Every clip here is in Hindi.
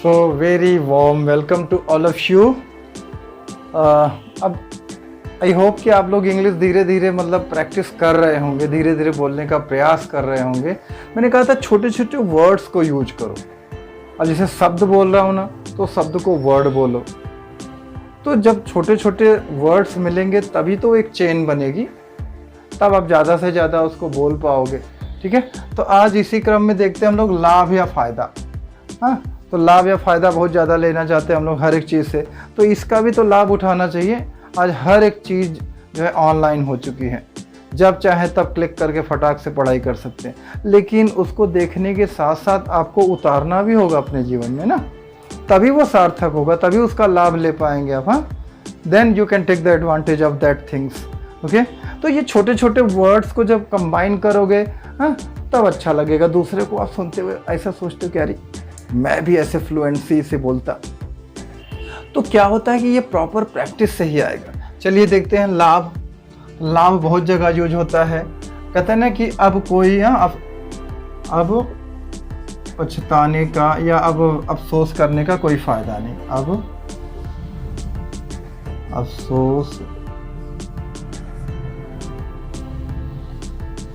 So very warm welcome to all of you. अब आई होप कि आप लोग इंग्लिश धीरे धीरे मतलब प्रैक्टिस कर रहे होंगे, धीरे धीरे बोलने का प्रयास कर रहे होंगे। मैंने कहा था छोटे छोटे वर्ड्स को यूज करो। अब जैसे शब्द बोल रहा हूँ ना, तो शब्द को वर्ड बोलो। तो जब छोटे छोटे वर्ड्स मिलेंगे तभी तो एक चेन बनेगी, तब आप ज़्यादा से ज़्यादा उसको बोल पाओगे। ठीक है, तो आज इसी क्रम में देखते हैं हम लोग लाभ या फ़ायदा। हाँ, तो लाभ या फ़ायदा बहुत ज़्यादा लेना चाहते हैं हम लोग हर एक चीज़ से, तो इसका भी तो लाभ उठाना चाहिए। आज हर एक चीज़ जो है ऑनलाइन हो चुकी है, जब चाहे तब क्लिक करके फटाक से पढ़ाई कर सकते हैं। लेकिन उसको देखने के साथ साथ आपको उतारना भी होगा अपने जीवन में ना, तभी वो सार्थक होगा, तभी उसका लाभ ले पाएंगे आप। हाँ, then you can take the advantage of that things. Okay, तो ये छोटे छोटे वर्ड्स को जब कंबाइन करोगे, हाँ, तब अच्छा लगेगा। दूसरे को आप सुनते हुए ऐसा सोचते हो कि यार मैं भी ऐसे फ्लुएंसी से बोलता, तो क्या होता है कि ये प्रॉपर प्रैक्टिस से ही आएगा। चलिए देखते हैं लाभ। लाभ बहुत जगह यूज होता है। कहते हैं ना कि अब कोई अब पछताने का या अब अफसोस करने का कोई फायदा नहीं। अब अफसोस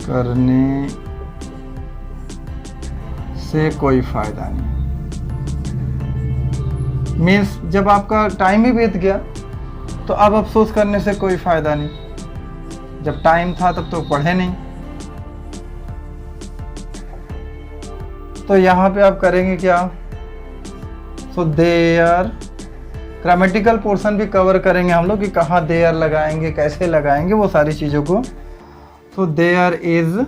करने से कोई फायदा नहीं। मीन्स जब आपका टाइम ही बीत गया तो अब अफसोस करने से कोई फायदा नहीं। जब टाइम था तब तो पढ़े नहीं। तो यहाँ पे आप करेंगे क्या? सो देयर, ग्रामेटिकल पोर्शन भी कवर करेंगे हम लोग कि कहाँ देयर लगाएंगे, कैसे लगाएंगे, वो सारी चीज़ों को। तो there is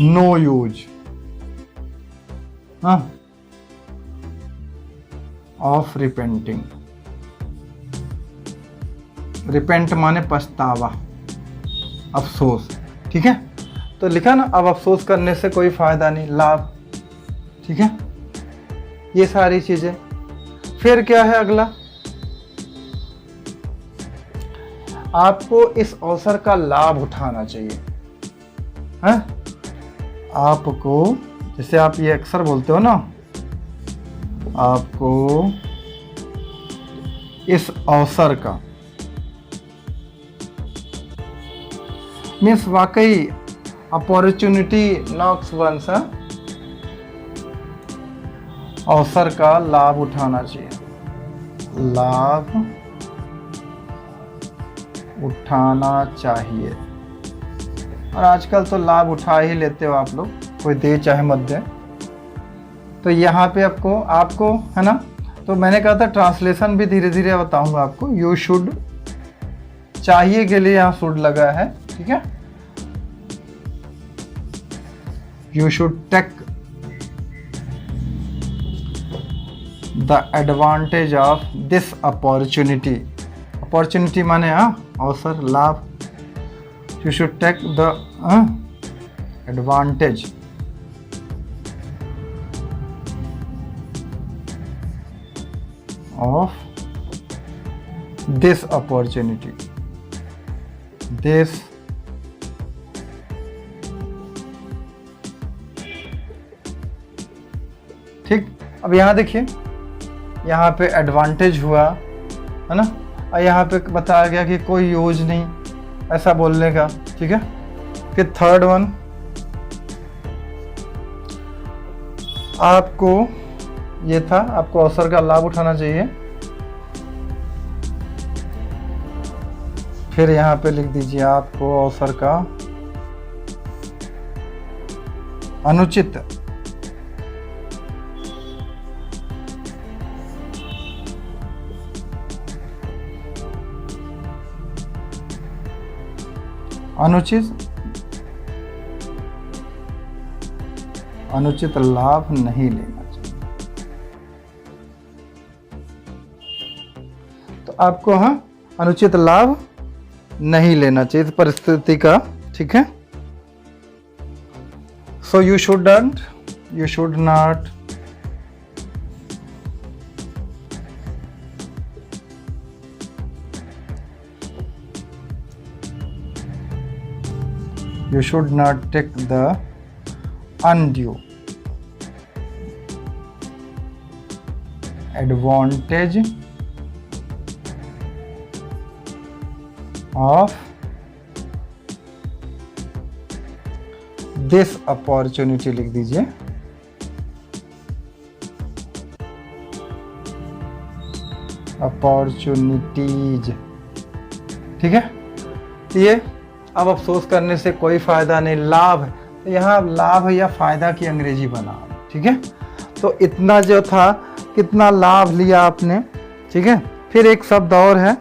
no use of repenting. Repent माने पछतावा, अफसोस। ठीक है, तो लिखा ना, अब अफसोस करने से कोई फायदा नहीं, लाभ। ठीक है, ये सारी चीजें। फिर क्या है अगला? आपको इस अवसर का लाभ उठाना चाहिए। है आपको, जैसे आप ये अक्सर बोलते हो ना, आपको इस अवसर का, मीन्स वाकई अपॉर्चुनिटी नॉक्स वंस, अवसर का लाभ उठाना चाहिए। लाभ उठाना चाहिए। और आजकल तो लाभ उठा ही लेते हो आप लोग, कोई दे चाहे मत दे। तो यहाँ पे आपको है ना, तो मैंने कहा था ट्रांसलेशन भी धीरे धीरे बताऊंगा आपको। यू शुड, चाहिए के लिए यहाँ शुड लगा है। ठीक है, you should take the advantage of this opportunity. Opportunity माने अवसर, लाभ। You should take the advantage of this opportunity, this ठीक। अब यहाँ देखिए, यहाँ पे एडवांटेज हुआ है ना, और यहाँ पे बताया गया कि कोई यूज नहीं ऐसा बोलने का। ठीक है, फिर थर्ड वन, आपको ये था, आपको अवसर का लाभ उठाना चाहिए। फिर यहाँ पे लिख दीजिए, आपको अवसर का अनुचित अनुचित लाभ नहीं लेना। आपको अनुचित लाभ नहीं लेना चाहिए इस परिस्थिति का। ठीक है, so you should not you should not take the undue advantage of this opportunity लिख दीजिए। अपॉर्चुनिटीज, ठीक है। ये अब अफसोस करने से कोई फायदा नहीं, लाभ है, तो यहाँ लाभ या फायदा की अंग्रेजी बना, ठीक है। तो इतना जो था, कितना लाभ लिया आपने, ठीक है। फिर एक शब्द और है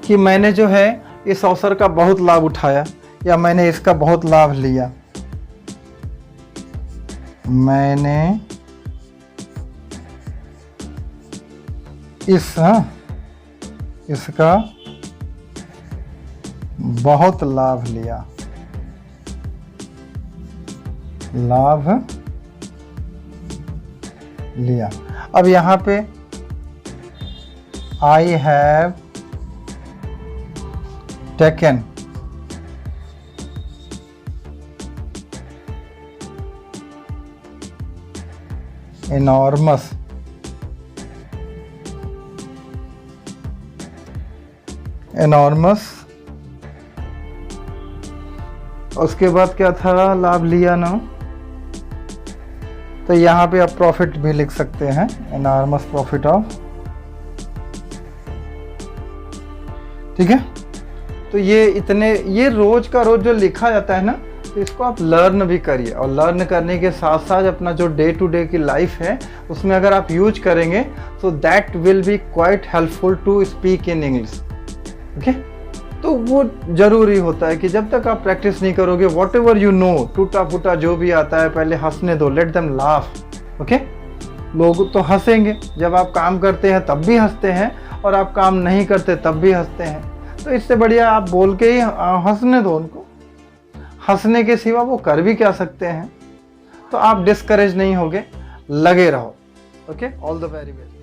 कि मैंने जो है इस अवसर का बहुत लाभ उठाया, या मैंने इसका बहुत लाभ लिया। मैंने इसका बहुत लाभ लिया, लाभ लिया। अब यहां पे आई हैव टेकन एनॉर्मस, उसके बाद क्या था, लाभ लिया ना, तो यहाँ पे आप प्रॉफिट भी लिख सकते हैं, एनॉर्मस प्रॉफिट ऑफ, ठीक है। तो ये रोज का रोज जो लिखा जाता है ना, तो इसको आप लर्न भी करिए, और लर्न करने के साथ साथ अपना जो डे टू डे की लाइफ है उसमें अगर आप यूज करेंगे तो that will be quite helpful to speak in English, okay. तो वो जरूरी होता है कि जब तक आप प्रैक्टिस नहीं करोगे, वॉट एवर यू नो, टूटा फूटा जो भी आता है पहले हंसने दो, लेट देम लाफ, ओके। लोग तो हंसेंगे, जब आप काम करते हैं तब भी हंसते हैं, और आप काम नहीं करते तब भी हंसते हैं। तो इससे बढ़िया आप बोल के ही हंसने दो उनको, हंसने के सिवा वो कर भी क्या सकते हैं। तो आप डिस्करेज नहीं होगे, लगे रहो, okay. All the very best.